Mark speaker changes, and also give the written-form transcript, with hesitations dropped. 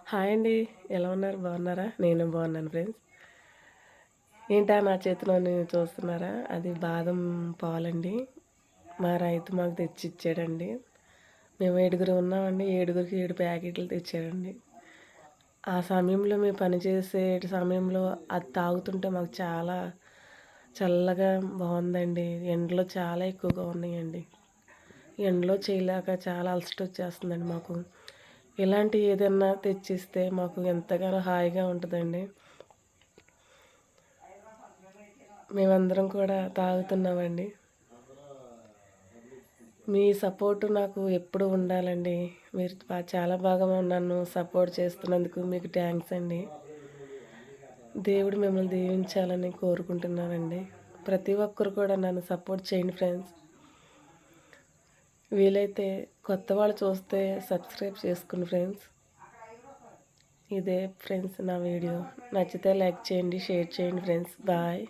Speaker 1: Hi అండి. ఎలా ఉన్నారు? బాగున్నారా? నేను బాగున్నాను ఫ్రెండ్స్. ఏంటా నా చేతిలోని చూస్తున్నారా? అది బాదం పాలండి. మా రైతు మాకు తెచ్చిచ్చాడండి. మేము 7 ఉన్నామండి. 7కి 7 ప్యాకెట్లు తెచ్చాడండి. ఆ సమయంలో మేము పనిచేసే సమయంలో అది తాగుతుంటే మాకు చాలా చల్లగా బాగుందండి. ఎండలో చాలా ఎక్కువగా ఉన్నాయండి. ఎండలో చేయలేక చాలా అలసట వచ్చేస్తుందండి మాకు. ఇలాంటి ఏదన్నా తెచ్చిస్తే మాకు ఎంతగానో హాయిగా ఉంటుందండి. మేమందరం కూడా తాగుతున్నామండి. మీ సపోర్టు నాకు ఎప్పుడు ఉండాలండి. మీరు చాలా బాగా నన్ను సపోర్ట్ చేస్తున్నందుకు మీకు థ్యాంక్స్ అండి. దేవుడు మిమ్మల్ని దీవించాలని కోరుకుంటున్నానండి. ప్రతి ఒక్కరు కూడా నన్ను సపోర్ట్ చేయండి ఫ్రెండ్స్. వీలైతే కొత్త వాళ్ళు చూస్తే సబ్స్క్రైబ్ చేసుకోండి ఫ్రెండ్స్. ఇదే ఫ్రెండ్స్ నా వీడియో. నచ్చితే లైక్ చేయండి, షేర్ చేయండి ఫ్రెండ్స్. బాయ్.